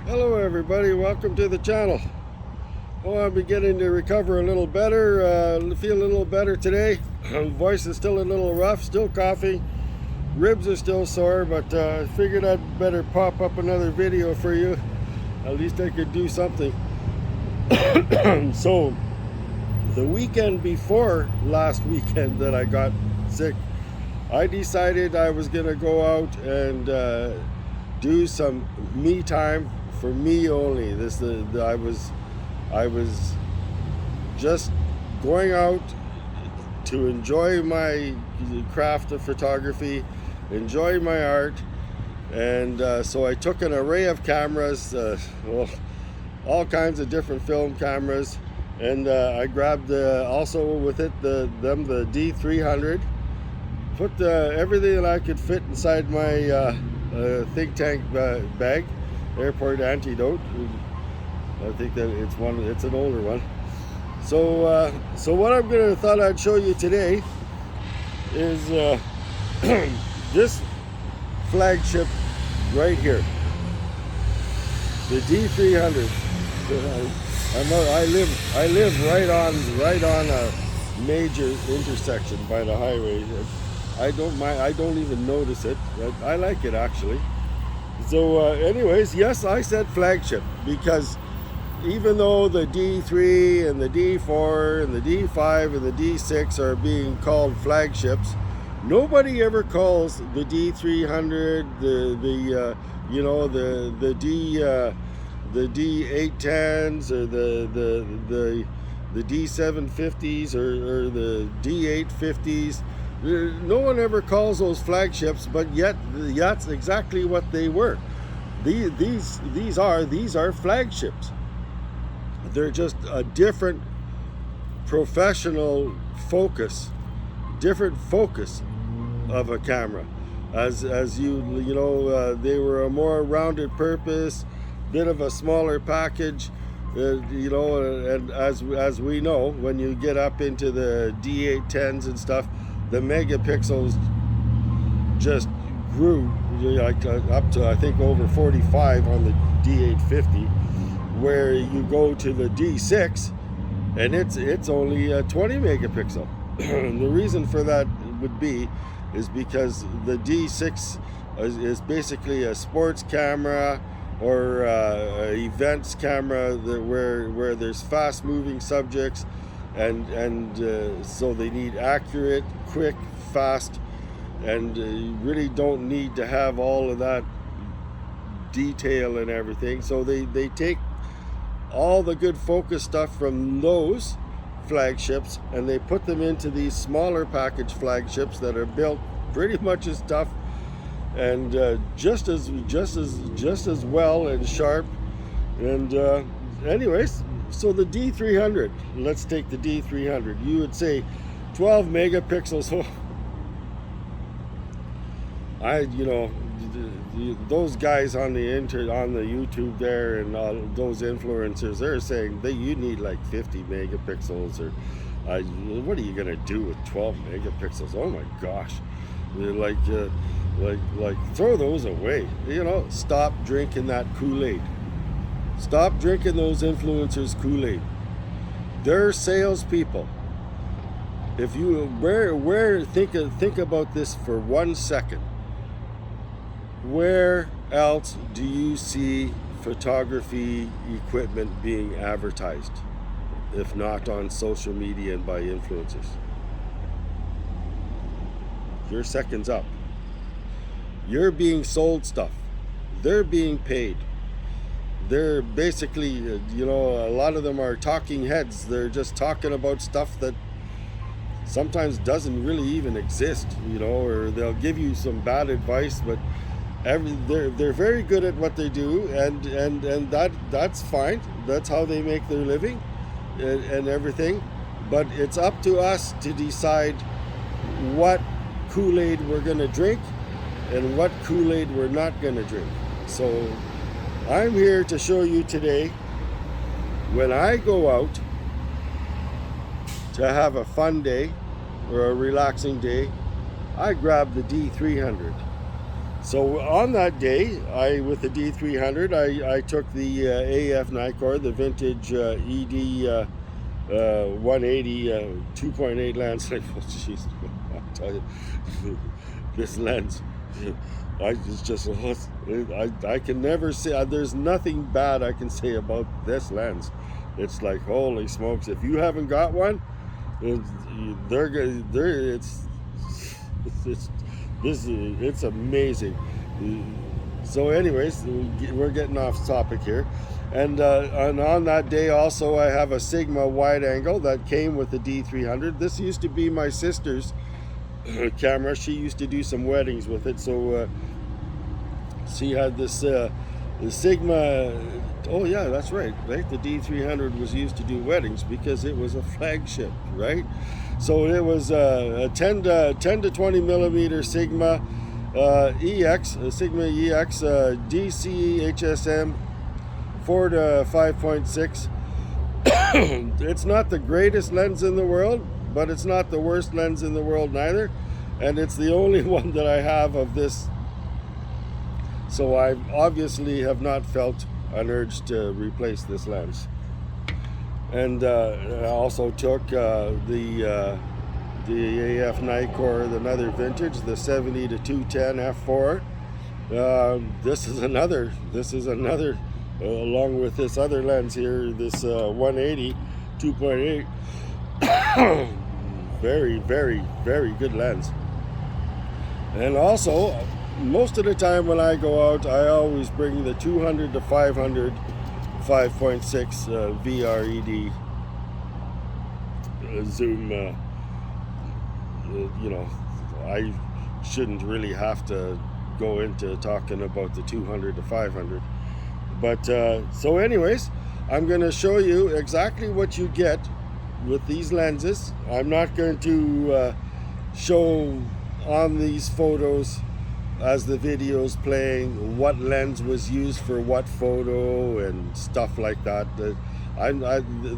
Hello everybody, welcome to the channel. Oh, I'm beginning to recover a little better, feel a little better today. Voice is still a little rough, still coughing, ribs are still sore, but I figured I'd better pop up another video for you. At least I could do something. So, the weekend before last weekend that I got sick, I decided I was going to go out and do some me time for me only. I was just going out to enjoy my craft of photography, enjoy my art, and so I took an array of cameras, all kinds of different film cameras, and I grabbed also with it the D300. Put everything that I could fit inside my think tank bag, airport antidote. I think that it's an older one. So what thought I'd show you today is this flagship right here, the D300. I live right on a major intersection by the highway. I don't even notice it. I like it actually. So anyways, yes, I said flagship because even though the D3 and the D4 and the D5 and the D6 are being called flagships, nobody ever calls the D300, the D810s or the D750s or the D850s. No one ever calls those flagships, but yet that's exactly what they were. These are flagships. They're just a different professional focus, different focus of a camera. As they were a more rounded purpose, bit of a smaller package. And as we know, when you get up into the D810s and stuff, the megapixels just grew up to I think over 45 on the D850, where you go to the D6 and it's only 20 megapixel. The reason for that is because the D6 is basically a sports camera or events camera where there's fast moving subjects, and so they need accurate, quick, fast, and really don't need to have all of that detail and everything. So they take all the good focus stuff from those flagships and they put them into these smaller package flagships that are built pretty much as tough and just as well and sharp. And anyways, so the D300, let's take the D300. You would say 12 megapixels. Those guys on the YouTube there and those influencers, they're saying that you need like 50 megapixels or what are you gonna do with 12 megapixels? Oh my gosh, like throw those away. Stop drinking that Kool-Aid. Stop drinking those influencers Kool-Aid. They're salespeople. If you think about this for 1 second. Where else do you see photography equipment being advertised, if not on social media and by influencers? Your second's up. You're being sold stuff. They're being paid. They're basically, a lot of them are talking heads. They're just talking about stuff that sometimes doesn't really even exist, or they'll give you some bad advice, but they're very good at what they do, and that's fine. That's how they make their living and everything. But it's up to us to decide what Kool-Aid we're going to drink and what Kool-Aid we're not going to drink. So I'm here to show you today, when I go out to have a fun day or a relaxing day, I grab the D300. So on that day, with the D300, I took the AF Nikon, the vintage ED 180 2.8 lens. Like, oh, jeez, I'll tell you, this lens, I can never say, there's nothing bad I can say about this lens. It's like, holy smokes, if you haven't got one, it's amazing. So anyways, we're getting off topic here. And on that day also, I have a Sigma wide angle that came with the D300. This used to be my sister's camera. She used to do some weddings with it. So she had this the Sigma, oh yeah, that's right, the D300 was used to do weddings because it was a Flagship, right? So it was a 10 to 20 millimeter Sigma EX, Sigma EX DC HSM 4 to 5.6. It's not the greatest lens in the world, but it's not the worst lens in the world neither, and it's the only one that I have of this. So I obviously have not felt an urge to replace this lens. And I also took the AF Nikon, another vintage, the 70 to 210 f4. This is another, along with this other lens here, this 180 2.8. Very, very, very good lens. And also, most of the time when I go out, I always bring the 200 to 500 5.6 VRED zoom. You know, I shouldn't really have to go into talking about the 200 to 500. But so anyways, I'm going to show you exactly what you get with these lenses. I'm not going to show on these photos as the video's playing what lens was used for what photo and stuff like that.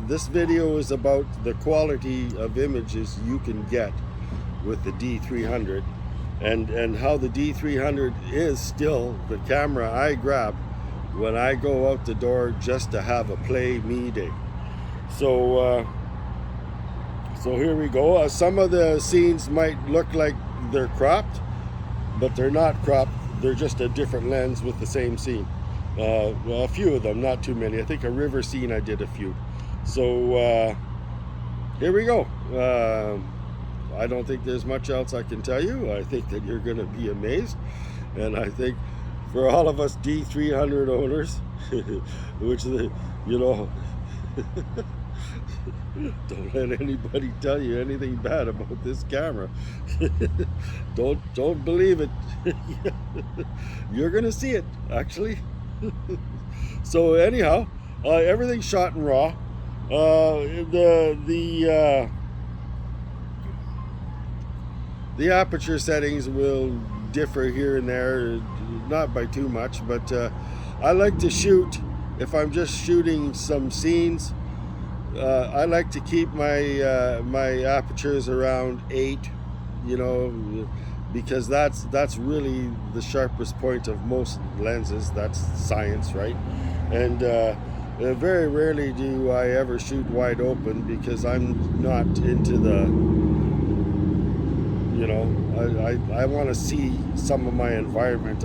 This video is about the quality of images you can get with the D300, and how the D300 is still the camera I grab when I go out the door just to have a play me day. So so here we go. Some of the scenes might look like they're cropped, but they're not cropped. They're just a different lens with the same scene. A few of them, not too many. I think a river scene I did a few. So here we go. I don't think there's much else I can tell you. I think that you're going to be amazed. And I think for all of us D300 owners, which, you know, don't let anybody tell you anything bad about this camera. Don't believe it. You're gonna see it, actually. So anyhow, everything's shot in RAW. The aperture settings will differ here and there, not by too much, but I like to shoot, if I'm just shooting some scenes, I like to keep my my apertures around 8, you know, because that's really the sharpest point of most lenses. That's science, right? And very rarely do I ever shoot wide open because I'm not into the, you know, I want to see some of my environment.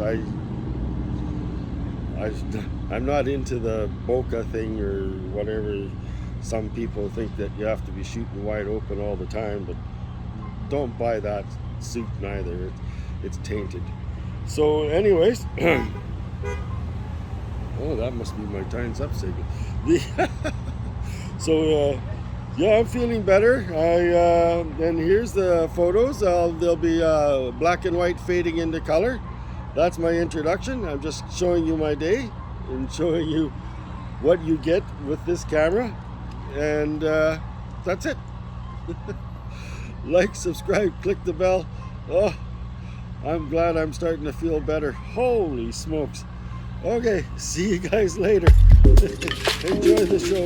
I'm not into the bokeh thing or whatever. Some people think that you have to be shooting wide open all the time, but don't buy that suit neither. It's tainted. So anyways, oh, that must be my time's up signal. So yeah, I'm feeling better. And here's the photos. They'll be black and white fading into color. That's my introduction. I'm just showing you my day and showing you what you get with this camera. And that's it. Like, subscribe, click the bell. Oh, I'm glad I'm starting to feel better. Holy smokes. Okay, see you guys later. Enjoy the show.